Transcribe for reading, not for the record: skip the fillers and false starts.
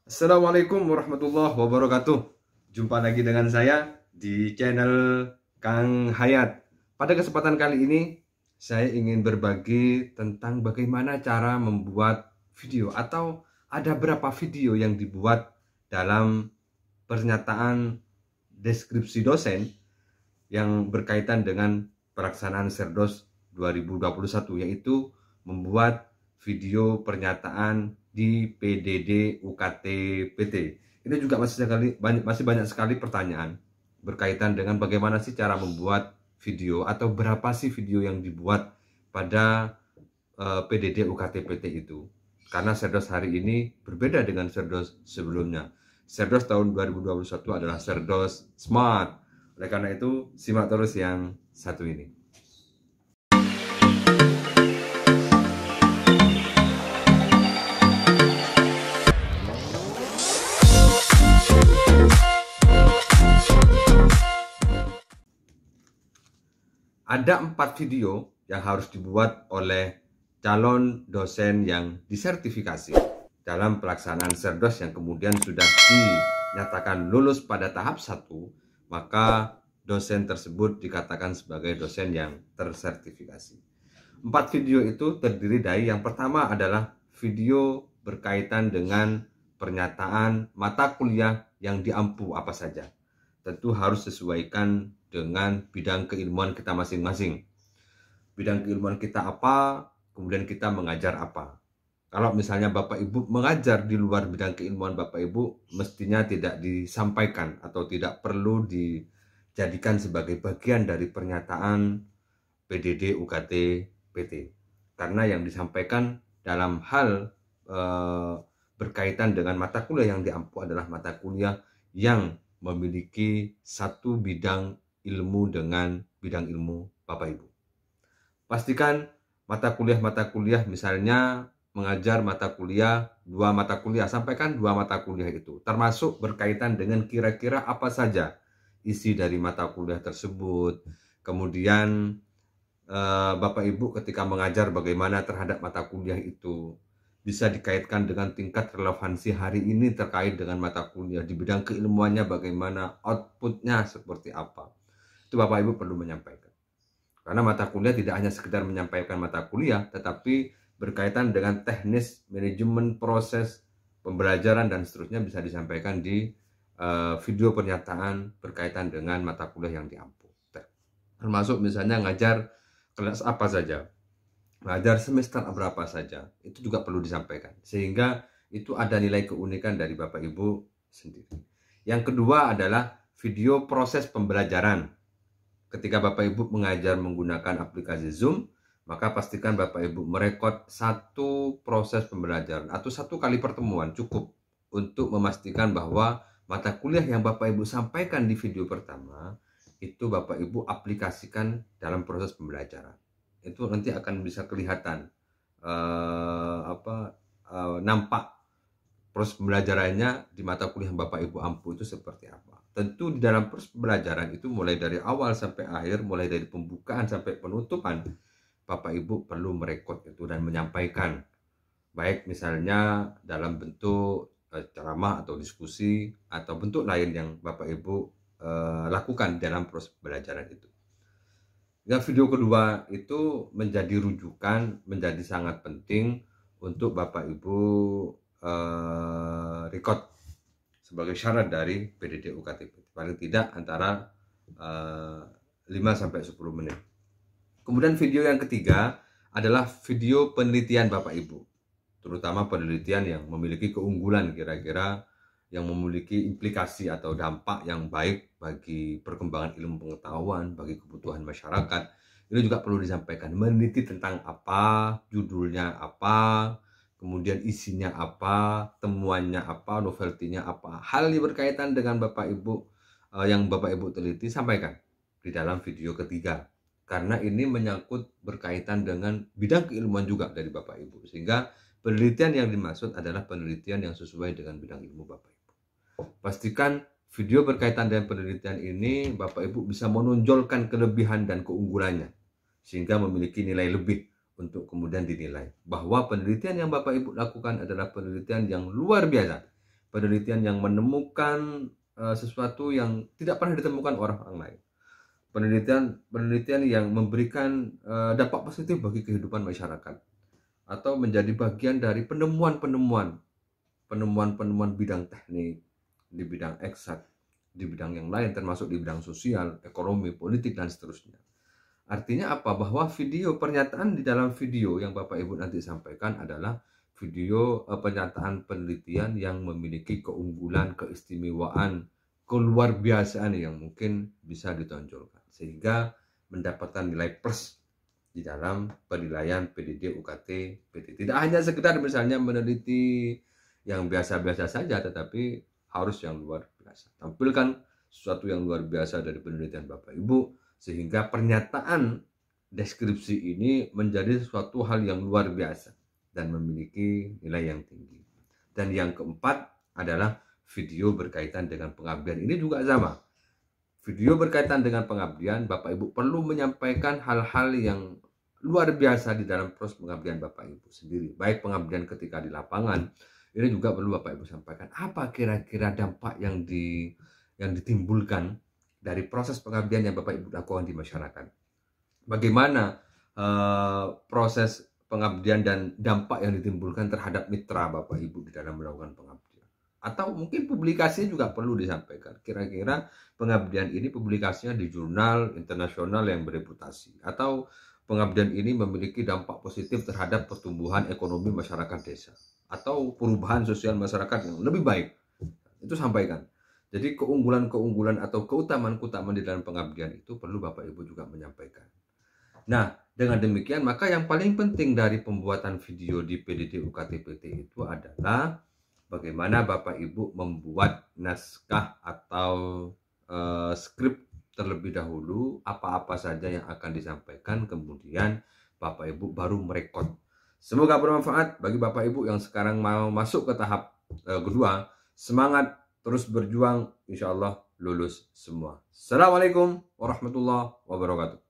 Assalamualaikum warahmatullahi wabarakatuh. Jumpa lagi dengan saya di channel Kang Hayat. Pada kesempatan kali ini saya ingin berbagi tentang bagaimana cara membuat video atau ada berapa video yang dibuat dalam pernyataan deskripsi dosen yang berkaitan dengan pelaksanaan Serdos 2021, yaitu membuat video pernyataan di PDD UKT PT. Ini juga masih banyak sekali pertanyaan berkaitan dengan bagaimana sih cara membuat video atau berapa sih video yang dibuat pada PDD UKT PT itu. Karena Serdos hari ini berbeda dengan Serdos sebelumnya. Serdos tahun 2021 adalah Serdos Smart. Oleh karena itu, simak terus yang satu ini. Ada 4 video yang harus dibuat oleh calon dosen yang disertifikasi dalam pelaksanaan Serdos yang kemudian sudah dinyatakan lulus pada tahap 1, maka dosen tersebut dikatakan sebagai dosen yang tersertifikasi. 4 video itu terdiri dari, yang pertama adalah video berkaitan dengan pernyataan mata kuliah yang diampu apa saja. Tentu harus sesuaikan dengan bidang keilmuan kita masing-masing. Bidang keilmuan kita apa, kemudian kita mengajar apa. Kalau misalnya Bapak Ibu mengajar di luar bidang keilmuan Bapak Ibu, mestinya tidak disampaikan atau tidak perlu dijadikan sebagai bagian dari pernyataan PDD UKT PT. Karena yang disampaikan dalam hal berkaitan dengan mata kuliah yang diampu adalah mata kuliah yang memiliki satu bidang ilmu dengan bidang ilmu Bapak Ibu. Pastikan mata kuliah misalnya mengajar mata kuliah, 2 mata kuliah, sampaikan 2 mata kuliah itu, termasuk berkaitan dengan kira-kira apa saja isi dari mata kuliah tersebut. Kemudian Bapak Ibu ketika mengajar bagaimana terhadap mata kuliah itu, bisa dikaitkan dengan tingkat relevansi hari ini terkait dengan mata kuliah, di bidang keilmuannya bagaimana, outputnya seperti apa. Itu Bapak Ibu perlu menyampaikan. Karena mata kuliah tidak hanya sekedar menyampaikan mata kuliah, tetapi berkaitan dengan teknis, manajemen, proses, pembelajaran, dan seterusnya bisa disampaikan di video pernyataan berkaitan dengan mata kuliah yang diampu. Termasuk misalnya ngajar kelas apa saja, ngajar semester berapa saja, itu juga perlu disampaikan. Sehingga itu ada nilai keunikan dari Bapak Ibu sendiri. Yang kedua adalah video proses pembelajaran. Ketika Bapak Ibu mengajar menggunakan aplikasi Zoom, maka pastikan Bapak Ibu merekod satu proses pembelajaran atau 1 kali pertemuan cukup untuk memastikan bahwa mata kuliah yang Bapak Ibu sampaikan di video pertama itu Bapak Ibu aplikasikan dalam proses pembelajaran. Itu nanti akan bisa kelihatan nampak proses pembelajarannya di mata kuliah yang Bapak Ibu ampu itu seperti apa. Tentu di dalam proses pembelajaran itu mulai dari awal sampai akhir, mulai dari pembukaan sampai penutupan, Bapak Ibu perlu merekod itu dan menyampaikan, baik misalnya dalam bentuk ceramah atau diskusi atau bentuk lain yang Bapak Ibu lakukan dalam proses pembelajaran itu. Yang video kedua itu menjadi rujukan, menjadi sangat penting untuk Bapak Ibu record sebagai syarat dari PDD UKT. Paling tidak antara 5-10 menit. Kemudian video yang ketiga adalah video penelitian Bapak Ibu, terutama penelitian yang memiliki keunggulan, kira-kira yang memiliki implikasi atau dampak yang baik bagi perkembangan ilmu pengetahuan, bagi kebutuhan masyarakat. Ini juga perlu disampaikan. Meneliti tentang apa, judulnya apa, kemudian isinya apa, temuannya apa, novelty-nya apa. Hal yang berkaitan dengan Bapak Ibu yang Bapak Ibu teliti, sampaikan di dalam video ketiga. Karena ini menyangkut berkaitan dengan bidang keilmuan juga dari Bapak Ibu. Sehingga penelitian yang dimaksud adalah penelitian yang sesuai dengan bidang ilmu Bapak Ibu. Pastikan video berkaitan dengan penelitian ini Bapak Ibu bisa menonjolkan kelebihan dan keunggulannya, sehingga memiliki nilai lebih untuk kemudian dinilai bahwa penelitian yang Bapak Ibu lakukan adalah penelitian yang luar biasa, penelitian yang menemukan sesuatu yang tidak pernah ditemukan orang lain. Penelitian yang memberikan dampak positif bagi kehidupan masyarakat, atau menjadi bagian dari penemuan bidang teknik, di bidang eksak, di bidang yang lain termasuk di bidang sosial, ekonomi, politik, dan seterusnya. Artinya apa? Bahwa pernyataan di dalam video yang Bapak Ibu nanti sampaikan adalah video pernyataan penelitian yang memiliki keunggulan, keistimewaan, keluar biasaan yang mungkin bisa ditonjolkan, sehingga mendapatkan nilai plus di dalam penilaian PDD UKT PT. Tidak hanya sekedar misalnya meneliti yang biasa-biasa saja, tetapi harus yang luar biasa. Tampilkan sesuatu yang luar biasa dari penelitian Bapak Ibu, sehingga pernyataan deskripsi ini menjadi suatu hal yang luar biasa dan memiliki nilai yang tinggi. Dan yang keempat adalah video berkaitan dengan pengabdian. Ini juga sama. Video berkaitan dengan pengabdian, Bapak Ibu perlu menyampaikan hal-hal yang luar biasa di dalam proses pengabdian Bapak Ibu sendiri. Baik pengabdian ketika di lapangan, ini juga perlu Bapak Ibu sampaikan. Apa kira-kira dampak yang ditimbulkan dari proses pengabdian yang Bapak Ibu lakukan di masyarakat? Bagaimana proses pengabdian dan dampak yang ditimbulkan terhadap mitra Bapak Ibu di dalam melakukan pengabdian? Atau mungkin publikasinya juga perlu disampaikan. Kira-kira pengabdian ini publikasinya di jurnal internasional yang bereputasi, atau pengabdian ini memiliki dampak positif terhadap pertumbuhan ekonomi masyarakat desa, atau perubahan sosial masyarakat yang lebih baik. Itu sampaikan. Jadi keunggulan-keunggulan atau keutamaan-keutamaan di dalam pengabdian itu perlu Bapak Ibu juga menyampaikan. Nah, dengan demikian maka yang paling penting dari pembuatan video di PDD UKT PT itu adalah bagaimana Bapak Ibu membuat naskah atau skrip terlebih dahulu, apa-apa saja yang akan disampaikan, kemudian Bapak Ibu baru merekod. Semoga bermanfaat bagi Bapak Ibu yang sekarang mau masuk ke tahap kedua. Semangat, terus berjuang, insya Allah lulus semua. Assalamualaikum warahmatullahi wabarakatuh.